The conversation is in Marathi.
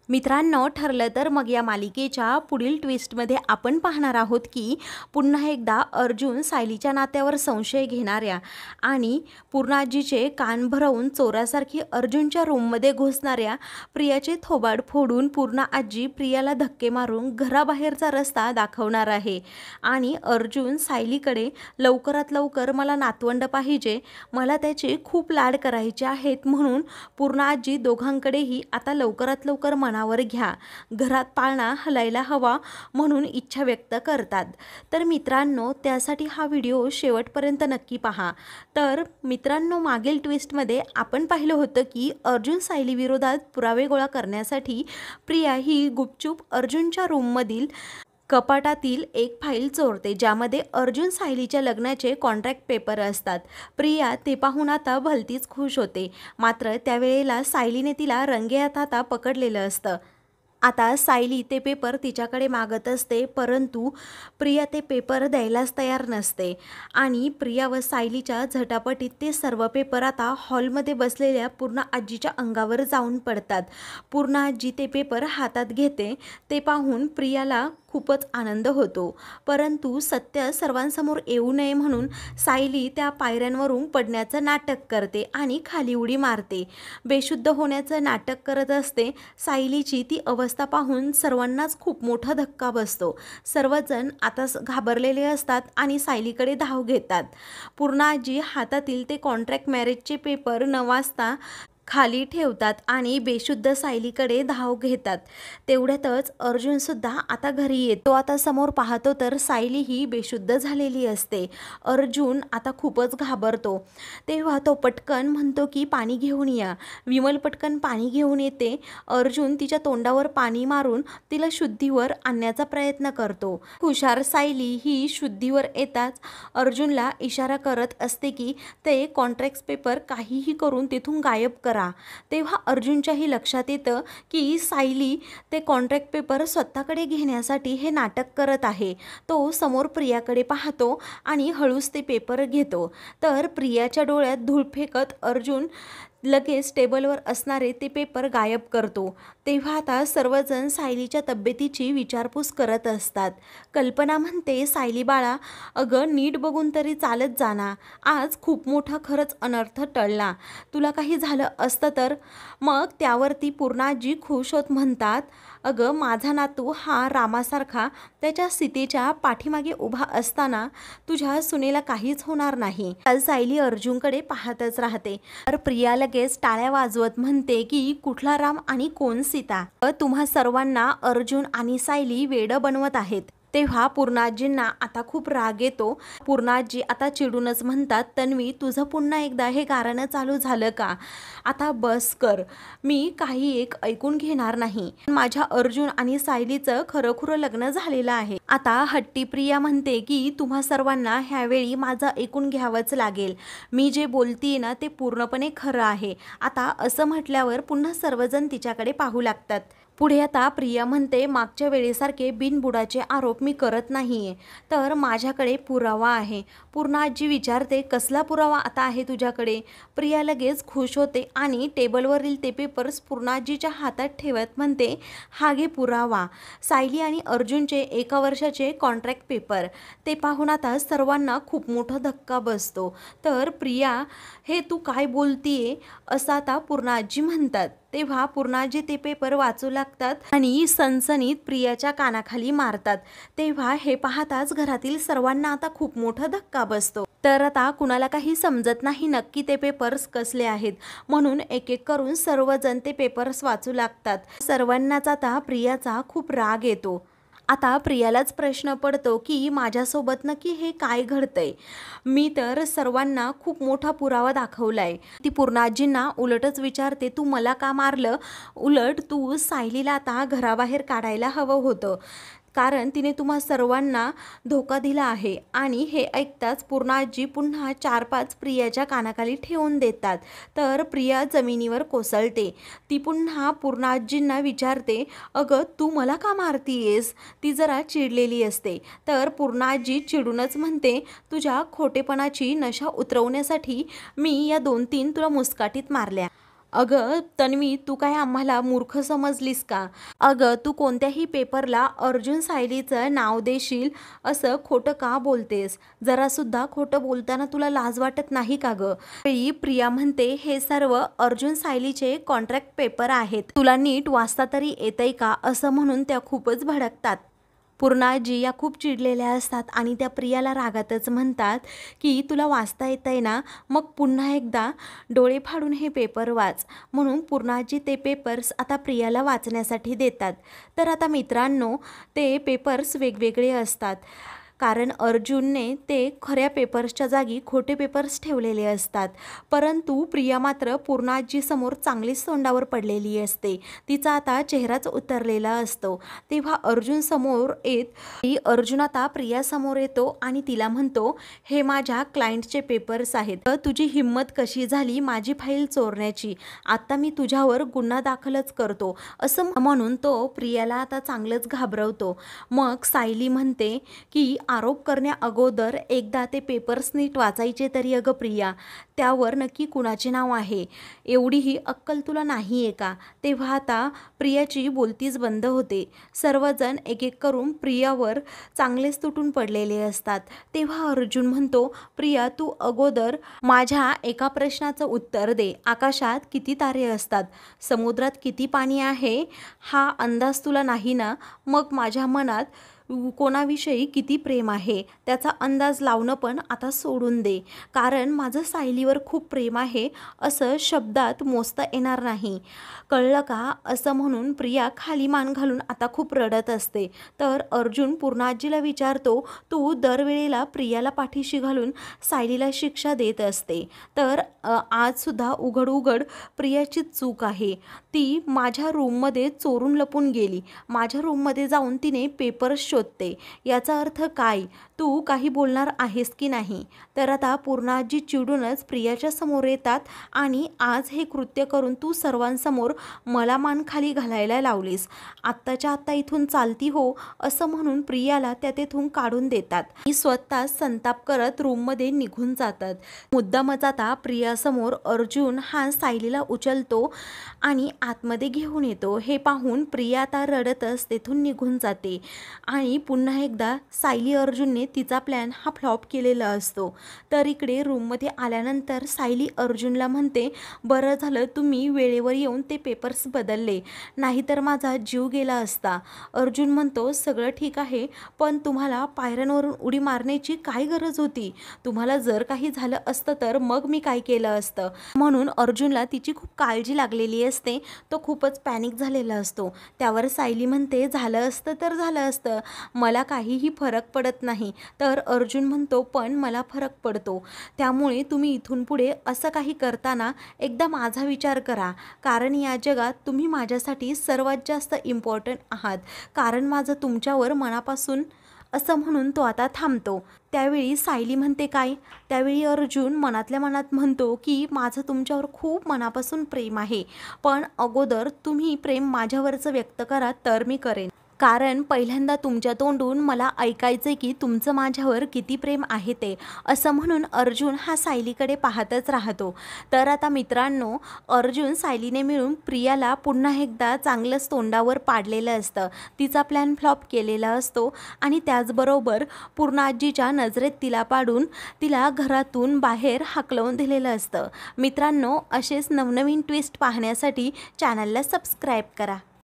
मित्रांनो, ठरलं तर मग या मालिकेच्या पुढील ट्विस्टमध्ये आपण पाहणार आहोत की पुन्हा एकदा अर्जुन सायलीच्या नात्यावर संशय घेणाऱ्या आणि पूर्णाजीचे कान भरवून चोरासारखी अर्जुनच्या रूममध्ये घुसणाऱ्या प्रियाचे थोबाड फोडून पूर्णा आजी प्रियाला धक्के मारून घराबाहेरचा रस्ता दाखवणार आहे। आणि अर्जुन सायलीकडे लवकरात लवकर मला नातवंड पाहिजे, मला त्याचे खूप लाड करायचे आहेत म्हणून पूर्णा आजी दोघांकडेही आता लवकरात लवकर मनावर घ्या, घरात पाळणा हलायला हवा म्हणून इच्छा व्यक्त करतात। तर मित्रांनो, त्यासाठी हा व्हिडिओ शेवटपर्यंत नक्की पहा। तर मित्रांनो, मागील ट्विस्टमध्ये आपण पाहिलं होतं की अर्जुन सायली विरोधात पुरावे गोळा करण्यासाठी प्रिया ही गुपचूप अर्जुनच्या रूममधील कपाटातील एक फाईल चोरते, ज्यामध्ये अर्जुन सायलीच्या लग्नाचे कॉन्ट्रॅक्ट पेपर असतात। प्रिया ते पाहून आता भलतीच खुश होते, मात्र त्यावेळेला सायलीने तिला रंगेहात पकडलेलं असतं। आता सायली ते पेपर तिच्याकडे मागत असते, परंतु प्रिया ते पेपर द्यायलाच तयार नसते आणि प्रिया व सायलीच्या झटापटीत ते सर्व पेपर आता हॉलमध्ये बसलेल्या पूर्णा आजीच्या अंगावर जाऊन पडतात। पूर्णा आजी ते पेपर हातात घेते, ते पाहून प्रियाला खूपच आनंद होतो, परंतु सत्य सर्वांसमोर येऊ नये म्हणून सायली त्या पायऱ्यांवरून पडण्याचं नाटक करते आणि खाली उडी मारते, बेशुद्ध होण्याचं नाटक करत असते। सायलीची ती अवस्था पाहून सर्वांनाच खूप मोठा धक्का बसतो, सर्वजण आता घाबरलेले असतात आणि सायलीकडे धाव घेतात। पूर्णा आजी हातातील ते कॉन्ट्रॅक्ट मॅरेजचे पेपर न वाचता खाली ठेवतात आणि बेशुद्ध सायलीकडे धाव घेतात। तेवढ्यातच अर्जुनसुद्धा आता घरी येतो। आता समोर पाहतो तर सायली ही बेशुद्ध झालेली असते। अर्जुन आता खूपच घाबरतो, तेव्हा तो पटकन म्हणतो की पाणी घेऊन या। विमल पटकन पाणी घेऊन येते। अर्जुन तिच्या तोंडावर पाणी मारून तिला शुद्धीवर आणण्याचा प्रयत्न करतो। हुशार सायली ही शुद्धीवर येताच अर्जुनला इशारा करत असते की ते कॉन्ट्रॅक्ट पेपर काहीही करून तिथून गायब करा। तेव्हा अर्जुनच्याही लक्षात येतं की सायली ते कॉन्ट्रॅक्ट पेपर स्वतःकडे घेण्यासाठी हे नाटक करत आहे। तो समोर प्रियाकडे पाहतो आणि हळूच ते पेपर घेतो, तर प्रियाच्या डोळ्यात धूळ फेकत अर्जुन लगेच टेबलवर असणारे ते पेपर गायब करतो। तेव्हा आता सर्वजण सायलीच्या तब्येतीची विचारपूस करत असतात। कल्पना म्हणते, सायली बाळा, अगं नीट बघून तरी चालत जाना, आज खूप मोठा खरंच अनर्थ टळला, तुला काही झालं असतं तर। मग त्यावरती पूर्णा आजी खुश होत म्हणतात, अगं माझा नातू हा रामासारखा त्याच्या सीतेच्या पाठीमागे उभा असताना तुझ्या सुनेला काहीच होणार नाही। सायली अर्जुनकडे पाहतच राहते, तर प्रिया लगेच टाळ्या वाजवत म्हणते की कुठला राम आणि कोण सीता, तुम्हा सर्वांना अर्जुन आणि सायली वेडं बनवत आहेत। तेव्हा पूर्णाजींना आता खूप राग येतो। पूर्णाजी आता चिडूनच म्हणतात, तन्वी तुझं पुन्हा एकदा हे गाणं चालू झालं का, आता बस कर, मी काही एक ऐकून घेणार नाही। माझ्या अर्जुन आणि सायलीचं खरंखुरं लग्न झालेलं आहे। आता हट्टी प्रिया म्हणते की तुम्हा सर्वांना ह्यावेळी माझं ऐकून घ्यावंच लागेल, मी जे बोलतीये ना ते पूर्णपणे खरं आहे। आता असं म्हटल्यावर पुन्हा सर्वजण तिच्याकडे पाहू लागतात। पुढे आता प्रिया म्हणते, मागच्या वेळेसारखे बिनबुडाचे आरोप मी करत नाहीये, तर माझ्याकडे पुरावा आहे। पूर्णा आजी विचारते, कसला पुरावा आता आहे तुझ्याकडे? प्रिया लगेच खुश होते आणि टेबलवरील ते पेपर्स पूर्णा आजीच्या हातात ठेवत म्हणते, हा घे पुरावा, सायली आणि अर्जुनचे 1 वर्षाचे कॉन्ट्रॅक्ट पेपर। ते पाहून आता सर्वांना खूप मोठा धक्का बसतो। तर प्रिया, हे तू काय बोलतीये असं आता पूर्णा आजी म्हणतात। तेव्हा पूर्णाजी ते पेपर वाचू लागतात आणि सनसनीत प्रियाच्या कानाखाली मारतात। तेव्हा हे पाहताच घरातील सर्वांना आता खूप मोठा धक्का बसतो। तर आता कुणाला काही समजत नाही नक्की ते पेपर्स कसले आहेत, म्हणून एक एक करून सर्वजण ते पेपर्स वाचू लागतात। सर्वांनाच आता प्रियाचा खूप राग येतो। आता प्रियालाच प्रश्न पडतो की माझ्यासोबत नक्की हे काय घडतंय, मी तर सर्वांना खूप मोठा पुरावा दाखवलाय। ती पूर्णाजींना उलटच विचारते, तू मला का मारलं, उलट तू सायलीला आता घराबाहेर काढायला हवं होतं, कारण तिने तुम्हा सर्वांना धोका दिला आहे। आणि हे ऐकताच पूर्णा आजी पुन्हा 4-5 प्रियाच्या कानाखाली ठेवून देतात, तर प्रिया जमिनीवर कोसळते। ती पुन्हा पूर्णा आजींना विचारते, अगं तू मला का मारतीयेस? ती जरा चिडलेली असते, तर पूर्णा आजी चिडूनच म्हणते, तुझ्या खोटेपणाची नशा उतरवण्यासाठी मी या 2-3 तुला मुस्काटीत मारल्या, अगं तन्वी, तू काय आम्हाला मूर्ख समजलीस का? अगं तू कोणत्याही पेपरला अर्जुन सायलीचं नाव देशील असं खोटं का बोलतेस? जरासुद्धा खोटं बोलताना तुला लाज वाटत नाही का गं? वेळी प्रिया म्हणते हे सर्व अर्जुन सायलीचे कॉन्ट्रॅक्ट पेपर आहेत. तुला नीट वाचता तरी येतंय का? असं म्हणून त्या खूपच भडकतात. पूर्णाजी या खूप चिडलेल्या असतात आणि त्या प्रियाला रागातच म्हणतात की तुला वाचता येतंय ना, मग पुन्हा एकदा डोळे फाडून हे पेपर वाच. म्हणून पूर्णाजी ते पेपर्स आता प्रियाला वाचण्यासाठी देतात. तर आता मित्रांनो, ते पेपर्स वेगवेगळे असतात कारण अर्जुनने ते खऱ्या पेपर्सच्या जागी खोटे पेपर्स ठेवलेले असतात. परंतु प्रिया मात्र पूर्णाजीसमोर चांगलीच तोंडावर पडलेली असते. तिचा आता चेहराच उतरलेला असतो. तेव्हा अर्जुन समोर अर्जुन आता प्रियासमोर येतो आणि तिला म्हणतो, हे माझ्या क्लायंटचे पेपर्स आहेत. तुझी हिंमत कशी झाली माझी फाईल चोरण्याची? आता मी तुझ्यावर गुन्हा दाखलच करतो असं म्हणून तो प्रियाला आता चांगलंच घाबरवतो. मग सायली म्हणते की आरोप करण्या अगोदर एकदा ते पेपर्स नीट वाचायचे तरी अगं प्रिया, त्यावर नक्की कुणाचे नाव आहे एवढीही अक्कल तुला नाही आहे का? तेव्हा आता प्रियाची बोलतीच बंद होते. सर्वजण एक एक करून प्रियावर चांगलेच तुटून पडलेले असतात. तेव्हा अर्जुन म्हणतो, प्रिया तू अगोदर माझ्या एका प्रश्नाचं उत्तर दे. आकाशात किती तारे असतात? समुद्रात किती पाणी आहे? हा अंदाज तुला नाही ना? मग माझ्या मनात कोणाविषयी किती प्रेम आहे त्याचा अंदाज लावणं पण आता सोडून दे. कारण माझं सायलीवर खूप प्रेम आहे असं शब्दात मोजता येणार नाही, कळलं का? असं म्हणून प्रिया खाली मान घालून आता खूप रडत असते. तर अर्जुन पूर्णाजीला विचारतो, तू दरवेळेला प्रियाला पाठीशी घालून सायलीला शिक्षा देत असते, तर आजसुद्धा उघड उघड प्रियाची चूक आहे. ती माझ्या रूममध्ये चोरून लपून गेली. माझ्या रूममध्ये जाऊन तिने पेपर्स शोधते. याचा अर्थ काय? तू काही बोलणार आहेस की नाही? तर आता पूर्णाजी चिडूनच प्रियाच्या समोर येतात आणि आज हे कृत्य करून तू सर्वांसमोर मला मान खाली घालायला लावलीस. आत्ताच्या आत्ता इथून चालती हो असं म्हणून प्रियाला त्या तेथून काढून देतात. ती स्वतः संताप करत रूममध्ये निघून जातात. मुद्दामच आता प्रियासमोर अर्जुन हा सायलीला उचलतो आणि आतमध्ये घेऊन येतो. हे पाहून प्रिया आता रडतच तेथून निघून जाते आणि पुन्हा एकदा सायली अर्जुनने तिचा प्लॅन हा फ्लॉप केलेला असतो. तर इकडे रूममध्ये आल्यानंतर सायली अर्जुनला म्हणते, बरं झालं तुम्ही वेळेवर येऊन ते पेपर्स बदलले, नाहीतर माझा जीव गेला असता. अर्जुन म्हणतो, सगळं ठीक आहे, पण तुम्हाला पायऱ्यांवरून उडी मारण्याची काय गरज होती? तुम्हाला जर काही झालं असतं तर मग मी काय केलं असतं? म्हणून अर्जुनला तिची खूप काळजी लागलेली असते. तो खूपच पॅनिक झालेला असतो. त्यावर सायली म्हणते, झालं असतं तर झालं असतं, मला काहीही फरक पडत नाही. तर अर्जुन म्हणतो, पण मला फरक पडतो. त्यामुळे तुम्ही इथून पुढे असं काही करताना एकदा माझा विचार करा, कारण या जगात तुम्ही माझ्यासाठी सर्वात जास्त इम्पॉर्टंट आहात. कारण माझं तुमच्यावर मनापासून असं म्हणून तो आता थांबतो. त्यावेळी सायली म्हणते, काय? त्यावेळी अर्जुन मनातल्या मनात म्हणतो की माझं तुमच्यावर खूप मनापासून प्रेम आहे, पण अगोदर तुम्ही प्रेम माझ्यावरचं व्यक्त करा तर मी करेन. कारण पहिल्यांदा तुमच्या तोंडून मला ऐकायचं की तुमचं माझ्यावर किती प्रेम आहे ते. असं म्हणून अर्जुन हा सायलीकडे पाहतच राहतो. तर आता मित्रांनो, अर्जुन सायलीने मिळून प्रियाला पुन्हा एकदा चांगलंच तोंडावर पाडलेलं असतं. तिचा प्लॅन फ्लॉप केलेला असतो आणि त्याचबरोबर पूर्णाजीच्या नजरेत तिला पाडून तिला घरातून बाहेर हाकलवून दिलेलं असतं. मित्रांनो, असेच नवनवीन ट्विस्ट पाहण्यासाठी चॅनलला सबस्क्राईब करा.